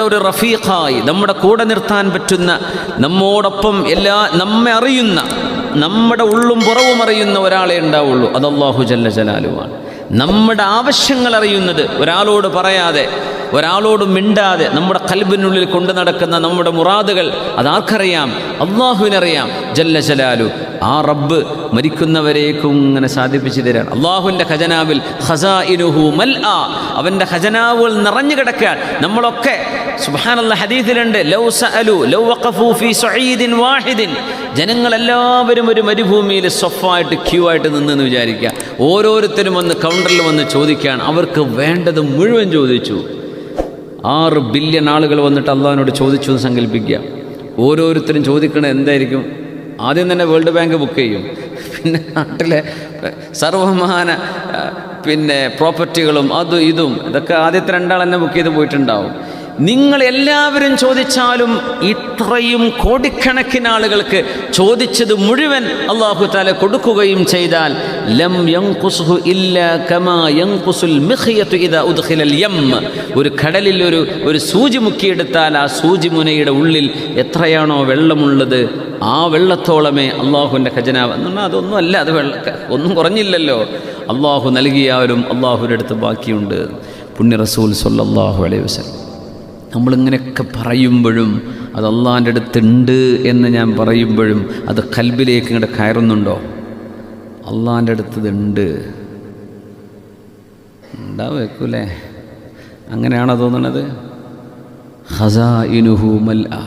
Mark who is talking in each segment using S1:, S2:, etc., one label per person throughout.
S1: നമ്മുടെ ഒരു റഫീഖായി, നമ്മുടെ കൂടെ നിർത്താൻ പറ്റുന്ന, നമ്മോടൊപ്പം നമ്മെ അറിയുന്ന, നമ്മുടെ ഉള്ളും പുറവും അറിയുന്ന ഒരാളെ ഉണ്ടാവുള്ളൂ. അത് അല്ലാഹു ജല്ല ജലാലുവാണ്. നമ്മുടെ ആവശ്യങ്ങൾ അറിയുന്നത്, ഒരാളോട് പറയാതെ, ഒരാളോട് മിണ്ടാതെ നമ്മുടെ ഖൽബിനുള്ളിൽ കൊണ്ടു നടക്കുന്ന നമ്മുടെ മുറാദുകൾ അതാർക്കറിയാം? അള്ളാഹുവിനറിയാം ജല്ല ജലാലു. ആ റബ്ബ് മരിക്കുന്നവരേക്കും ഇങ്ങനെ സാധിപ്പിച്ചു തരാൻ. അള്ളാഹുവിൻ്റെ ഖജനാവിൽ ഖസാഇനുഹു മൽആ, അവൻ്റെ ഖജനാവുകൾ നിറഞ്ഞു കിടക്കാൻ. നമ്മളൊക്കെ സുബ്ഹാനല്ലാഹ് ഹദീസിലുണ്ട്, ലൗ സഅലു ലൗ വഖഫു ഫീ സഈദിൻ വാഹിദിൻ, ജനങ്ങളെല്ലാവരും ഒരു മരുഭൂമിയിൽ സ്വഫായിട്ട് ക്യൂ ആയിട്ട് നിന്നെന്ന് വിചാരിക്കുക. ഓരോരുത്തരും വന്ന് കൗണ്ടറിൽ വന്ന് ചോദിക്കുകയാണ്. അവർക്ക് വേണ്ടത് മുഴുവൻ ചോദിച്ചു. 6 ബില്യൺ ആളുകൾ വന്നിട്ട് അള്ളാഹിനോട് ചോദിച്ചു എന്ന് സങ്കല്പിക്കുക. ഓരോരുത്തരും ചോദിക്കണത് എന്തായിരിക്കും? ആദ്യം തന്നെ വേൾഡ് ബാങ്ക് ബുക്ക് ചെയ്യും. പിന്നെ നാട്ടിലെ സർവമാന പ്രോപ്പർട്ടികളും അതും ഇതും ഇതൊക്കെ ആദ്യത്തെ 2 ആൾ തന്നെ ബുക്ക് ചെയ്ത് പോയിട്ടുണ്ടാവും. നിങ്ങൾ എല്ലാവരും ചോദിച്ചാലും ഇത്രയും കോടിക്കണക്കിന് ആളുകൾക്ക് ചോദിച്ചത് മുഴുവൻ അല്ലാഹു തആല കൊടുക്കുകയും ചെയ്താൽ ലം യൻഖുസുഹു ഇല്ലാ കമാ യൻഖുസുൽ മിഖ്യതു ഇദാ ഉദ്ഖിലൽ യം, ഒരു കടലിൽ ഒരു സൂചി മുക്കിയെടുത്താൽ ആ സൂചി മുനയുടെ ഉള്ളിൽ എത്രയാണോ വെള്ളമുള്ളത് ആ വെള്ളത്തോളമേ അള്ളാഹുവിൻ്റെ ഖജനാവ് എന്ന് പറഞ്ഞാൽ അതൊന്നും അല്ല. അത് ഒന്നും കുറഞ്ഞില്ലല്ലോ. അള്ളാഹു നൽകിയാലും അള്ളാഹുവിൻ്റെ അടുത്ത് ബാക്കിയുണ്ട്. പുണ്യ റസൂൽ സ്വല്ലല്ലാഹു അലൈഹി വസല്ലം നമ്മളിങ്ങനെയൊക്കെ പറയുമ്പോഴും, അത് അള്ളാഹിൻ്റെ അടുത്തുണ്ട് എന്ന് ഞാൻ പറയുമ്പോഴും അത് ഖൽബിലേക്ക് ഇങ്ങോട്ട് കയറുന്നുണ്ടോ? അള്ളാഹിൻ്റെ അടുത്ത് ഇതുണ്ട് ഉണ്ടാവേക്കൂലേ? അങ്ങനെയാണോ തോന്നുന്നത്? ഖസാഇനുഹു മൽആ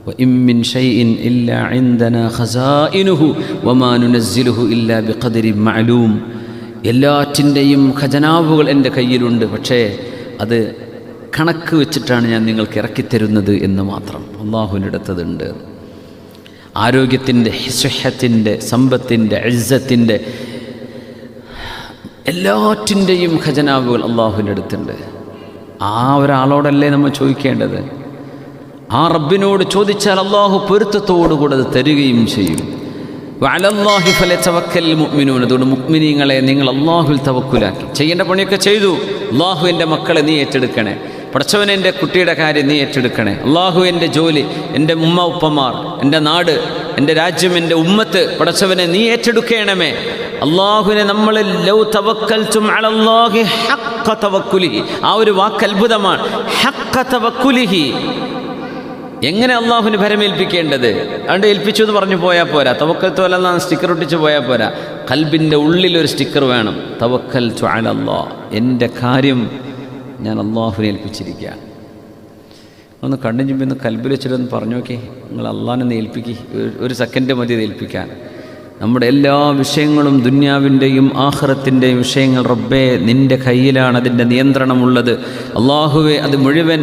S1: വഇൻ മിൻ ഷൈഇൻ ഇല്ലാ ഇൻദനാ ഖസാഇനുഹു വമാ നുനസ്സിലുഹു ഇല്ലാ ബിഖദരി മഅലൂം. എല്ലാറ്റിൻ്റെയും ഖജനാവുകൾ എൻ്റെ കയ്യിലുണ്ട്, പക്ഷേ അത് കണക്ക് വെച്ചിട്ടാണ് ഞാൻ നിങ്ങൾക്ക് ഇറക്കിത്തരുന്നത് എന്ന് മാത്രം. അള്ളാഹുവിൻ്റെ അടുത്തതുണ്ട്. ആരോഗ്യത്തിൻ്റെ, സുഹത്തിൻ്റെ, സമ്പത്തിൻ്റെ, ഇസ്സത്തിൻ്റെ, എല്ലാറ്റിൻ്റെയും ഖജനാവുകൾ അള്ളാഹുവിൻ്റെ അടുത്തുണ്ട്. ആ ഒരാളോടല്ലേ നമ്മൾ ചോദിക്കേണ്ടത്? ആ റബ്ബിനോട് ചോദിച്ചാൽ അള്ളാഹു പൊരുത്തത്തോടുകൂടെ അത് തരികയും ചെയ്യും. വഅലല്ലാഹി ഫലയതവക്കൽ മുഅ്മിനൂൻ. അതുകൊണ്ട് മുഅ്മിനീങ്ങളെ നിങ്ങൾ അള്ളാഹുവിൽ തവക്കുലാക്കി. ചെയ്യേണ്ട പണിയൊക്കെ ചെയ്തു. അള്ളാഹു എൻ്റെ മക്കളെ നീ ഏറ്റെടുക്കണേ, പടച്ചവൻ എൻ്റെ കുട്ടിയുടെ കാര്യം നീ ഏറ്റെടുക്കണേ, അള്ളാഹു എൻ്റെ ജോലി, എൻ്റെ ഉമ്മ ഉപ്പമാർ, എൻ്റെ നാട്, എൻ്റെ രാജ്യം, എൻ്റെ ഉമ്മത്ത്, പടച്ചവനെ നീ ഏറ്റെടുക്കണമേ. അള്ളാഹുവിനെ നമ്മൾ ലൗ തവക്കൽതും അലല്ലാഹി ഹഖ്ഖ തവക്കുലിഹി, ആ ഒരു വാക്ക് അത്ഭുതമാണ്. ഹഖ്ഖ തവക്കുലിഹി. എങ്ങനെ അള്ളാഹുവിന് ഭരമേൽപ്പിക്കേണ്ടത്? അതുകൊണ്ട് ഏൽപ്പിച്ചു എന്ന് പറഞ്ഞു പോയാൽ പോരാ. തവക്കൽതു അലല്ലാഹ് സ്റ്റിക്കർ ഒട്ടിച്ച് പോയാൽ പോരാ. ഖൽബിൻ്റെ ഉള്ളിലൊരു സ്റ്റിക്കർ വേണം. തവക്കൽതു അലല്ലാഹ്, എൻ്റെ കാര്യം ഞാൻ അള്ളാഹുവിനെ ഏൽപ്പിച്ചിരിക്കുക. ഒന്ന് കണ്ണും ചുമ്പി ഒന്ന് കൽബിൽ വെച്ചിട്ടൊന്ന് പറഞ്ഞു നോക്കി. നിങ്ങൾ അള്ളാഹിനെ ഏൽപ്പിക്കി. 1 സെക്കൻഡ് മതി ഇത് ഏൽപ്പിക്കാൻ. നമ്മുടെ എല്ലാ വിഷയങ്ങളും, ദുന്യാവിൻ്റെയും ആഖിറത്തിൻ്റെയും വിഷയങ്ങൾ റബ്ബേ നിൻ്റെ കയ്യിലാണ് അതിൻ്റെ നിയന്ത്രണമുള്ളത്. അള്ളാഹുവേ അത് മുഴുവൻ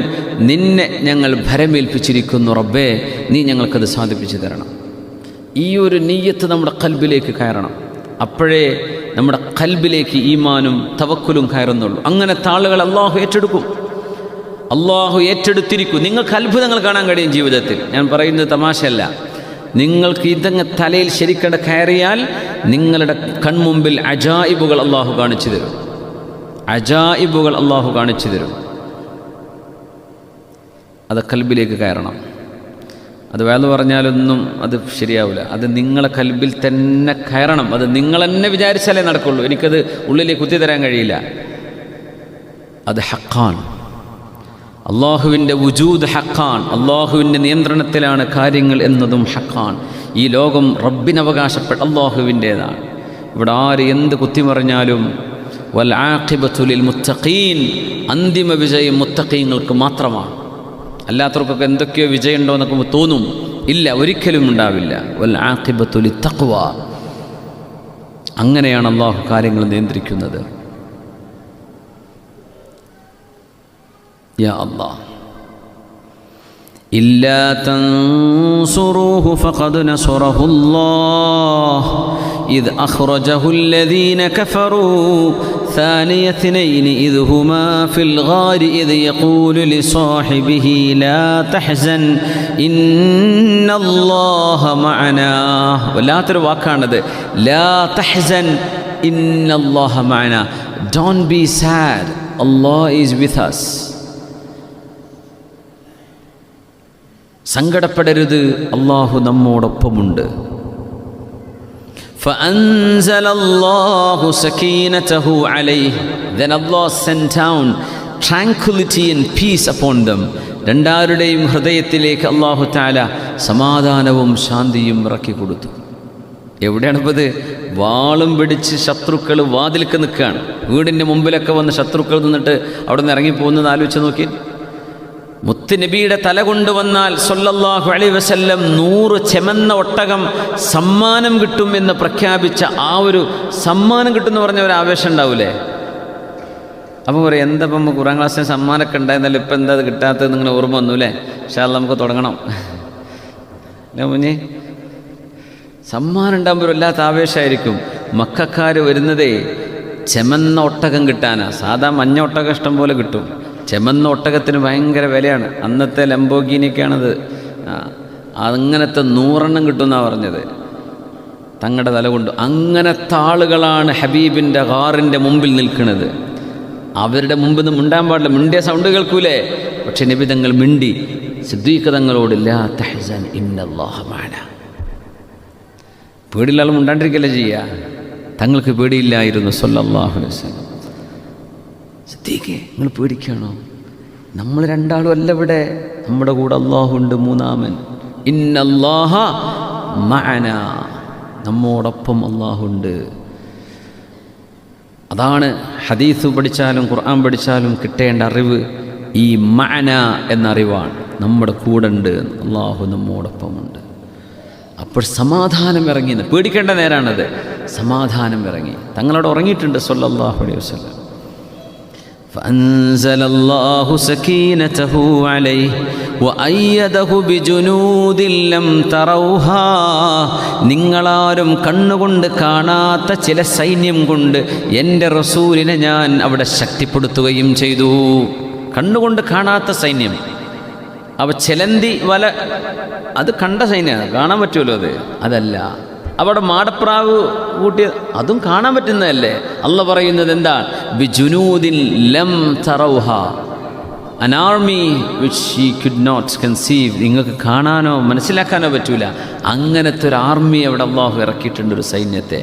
S1: നിന്നെ ഞങ്ങൾ ഭരമേൽപ്പിച്ചിരിക്കുന്നു. റബ്ബേ നീ ഞങ്ങൾക്കത് സാധിപ്പിച്ചു തരണം. ഈ ഒരു നിയ്യത്ത് നമ്മുടെ ഖൽബിലേക്ക് കയറണം. അപ്പോഴേ നമ്മുടെ ഖൽബിലേക്ക് ഈമാനും തവക്കുലും കയറുന്നുള്ളൂ. അങ്ങനത്തെ ആളുകൾ അള്ളാഹു ഏറ്റെടുക്കും. അള്ളാഹു ഏറ്റെടുത്തിരിക്കും. നിങ്ങൾക്ക് അത്ഭുതങ്ങൾ കാണാൻ കഴിയും ജീവിതത്തിൽ. ഞാൻ പറയുന്നത് തമാശയല്ല. നിങ്ങൾക്ക് ഇതങ്ങ് തലയിൽ ശരിക്കട കയറിയാൽ നിങ്ങളുടെ കൺമുമ്പിൽ അജായിബുകൾ അള്ളാഹു കാണിച്ചു തരും. അജായിബുകൾ അള്ളാഹു കാണിച്ചു തരും. അത് ഖൽബിലേക്ക് കയറണം. അത് വേറെ പറഞ്ഞാലൊന്നും അത് ശരിയാവില്ല. അത് നിങ്ങളെ ഖൽബിൽ തന്നെ കയറണം. അത് നിങ്ങൾ തന്നെ വിചാരിച്ചാലേ നടക്കുള്ളൂ. എനിക്കത് ഉള്ളിലേക്ക് കുത്തിത്തരാൻ കഴിയില്ല. അത് ഹഖാൻ. അള്ളാഹുവിൻ്റെ വുജൂദ് ഹഖാൻ. അള്ളാഹുവിൻ്റെ നിയന്ത്രണത്തിലാണ് കാര്യങ്ങൾ എന്നതും ഹഖാൻ. ഈ ലോകം റബ്ബിനവകാശപ്പെട്ട അള്ളാഹുവിൻ്റേതാണ്. ഇവിടെ ആര് എന്ത് കുത്തിമറിഞ്ഞാലും വൽ ആഖിബത്തു ലിൽ മുത്തഖീൻ, അന്തിമ വിജയം മുത്തഖീങ്ങൾക്ക് മാത്രമാണ്. അല്ലാത്തവർക്കൊക്കെ എന്തൊക്കെയോ വിജയമുണ്ടോ എന്നൊക്കെ തോന്നും. ഇല്ല, ഒരിക്കലും ഉണ്ടാവില്ല. വൽ ആഖിബത്തു ലിത്തഖ്വ. അങ്ങനെയാണ് അള്ളാഹു കാര്യങ്ങൾ നിയന്ത്രിക്കുന്നത്. യാ അല്ലാഹ്, ഇല്ലാ തൻസുറൂഹു ഫഖദ് നസറഹുല്ലാഹ് ഇദ് അഖ്റജഹുല്ലദീന കഫറൂ ثاني اثنين إذ هما في الغار إذ يقول لصاحبه لا تحزن إن الله معنا. വല്ലാത്തൊരു വാക്കാണത്. لا تحزن إن الله معنا. Don't be sad. Allah is with us. സങ്കടപ്പെടരുത്, Allah നമ്മോടൊപ്പമുണ്ട്. فَأَنزَلَ اللَّهُ سَكِينَتَهُ عَلَيْهِ. Then Allah sent down tranquility and peace upon them. രണ്ടാരുടെയും ഹൃദയത്തിലേക്ക് അല്ലാഹു തആല സമാധാനവും ശാന്തിയും ഇറക്കി കൊടുത്തു. എവിടെയാണിപ്പോൾ ഇത്? വാളും പിടിച്ച് ശത്രുക്കൾ വാതിൽക്ക് നിൽക്കുകയാണ്. വീടിൻ്റെ മുമ്പിലൊക്കെ വന്ന് ശത്രുക്കൾ നിന്നിട്ട് അവിടെ നിന്ന് ഇറങ്ങിപ്പോകുന്നത് ആലോചിച്ച് നോക്കി. മുത്തുനബിയുടെ തല കൊണ്ടുവന്നാൽ സ്വല്ലല്ലാഹു അലൈഹി വസല്ലം 100 ചെമന്ന ഒട്ടകം സമ്മാനം കിട്ടും എന്ന് പ്രഖ്യാപിച്ച ആ ഒരു സമ്മാനം കിട്ടുമെന്ന് പറഞ്ഞ ഒരു ആവേശം ഉണ്ടാവൂലേ? അപ്പോൾ പറയും, എന്താ ഇപ്പം ഖുർആൻ ക്ലാസ്സിന് സമ്മാനമൊക്കെ ഉണ്ടായിരുന്നല്ലോ, ഇപ്പം എന്താ അത് കിട്ടാത്തത് നിങ്ങനെ ഓർമ്മ വന്നു അല്ലേ? ഇൻഷാ അല്ലാഹ് നമുക്ക് തുടങ്ങണം അല്ലേ മുഞ്ഞി? സമ്മാനം ഉണ്ടാകുമ്പോൾ വല്ലാത്ത ആവേശമായിരിക്കും. മക്കക്കാർ വരുന്നതേ ചെമന്ന ഒട്ടകം കിട്ടാനാ. സാധാ മഞ്ഞ ഒട്ടകം ഇഷ്ടം പോലെ കിട്ടും. ചെമന്ന ഒട്ടകത്തിന് ഭയങ്കര വിലയാണ്. അന്നത്തെ ലംബോഗിനിയൊക്കെയാണത്. അങ്ങനത്തെ 100 കിട്ടുമെന്നാണ് പറഞ്ഞത് തങ്ങളുടെ തല കൊണ്ട്. അങ്ങനത്തെ ആളുകളാണ് ഹബീബിൻ്റെ ഗാറിൻ്റെ മുമ്പിൽ നിൽക്കുന്നത്. അവരുടെ മുമ്പിൽ നിന്ന് മിണ്ടാൻ പാടില്ല. മിണ്ടിയ സൗണ്ട് കേൾക്കൂലേ? പക്ഷെ നബി തങ്ങൾ മിണ്ടി. സിദ്ദീഖ് തങ്ങളോട് ലാ തഹ്സൻ ഇന്നല്ലാഹ മഅനാ. പേടിയില്ലാതെ മിണ്ടാണ്ടിരിക്കല്ലേ ചെയ്യുക. തങ്ങൾക്ക് പേടിയില്ലായിരുന്നു സ്വല്ലല്ലാഹു അലൈഹി വസല്ലം. സിദ്ദീഖേ, നിങ്ങൾ പേടിക്കുകയാണോ? നമ്മൾ രണ്ടാളും അല്ല ഇവിടെ, നമ്മുടെ കൂടെ അല്ലാഹുണ്ട് മൂന്നാമൻ. ഇന്നല്ലാഹ മഅനാ, നമ്മോടൊപ്പം അല്ലാഹുണ്ട്. അതാണ് ഹദീസ് പഠിച്ചാലും ഖുർആൻ പഠിച്ചാലും കിട്ടേണ്ട അറിവ്. ഈ മഅന എന്ന അറിവാണ്. നമ്മുടെ കൂടെ ഉണ്ട്, അല്ലാഹു നമ്മോടൊപ്പമുണ്ട്. അപ്പോൾ സമാധാനം ഇറങ്ങി. പേടിക്കേണ്ട നേരാണത്. സമാധാനം ഇറങ്ങി. തങ്ങളോട് ഉറങ്ങിയിട്ടുണ്ട് സ്വല്ലല്ലാഹു അലൈഹി വസല്ലം. فأنزل الله سكينته عليه وأيده بجنود لم تروها. നിങ്ങളാരും കണ്ണുകൊണ്ട് കാണാത്ത ചില സൈന്യം കൊണ്ട് എൻ്റെ റസൂലിനെ ഞാൻ അവിടെ ശക്തിപ്പെടുത്തുകയും ചെയ്തു. കണ്ണുകൊണ്ട് കാണാത്ത സൈന്യം. അവ ചെലന്തി വല, അത് കണ്ട സൈന്യമാണ്, കാണാൻ പറ്റുമല്ലോ. അതല്ല. അവിടെ മാടപ്രാവ് കൂട്ടിയ അതും കാണാൻ പറ്റുന്നതല്ലേ? അള്ള പറയുന്നത് എന്താ? ബിജുനൂദിൻ ലം തറൗഹ, an army which she could not conceive. നിങ്ങൾക്ക് കാണാനോ മനസ്സിലാക്കാനോ പറ്റൂല. അങ്ങനത്തെ ഒരു ആർമി അവിടെ അള്ളാഹു ഇറക്കിയിട്ടുണ്ട്, ഒരു സൈന്യത്തെ.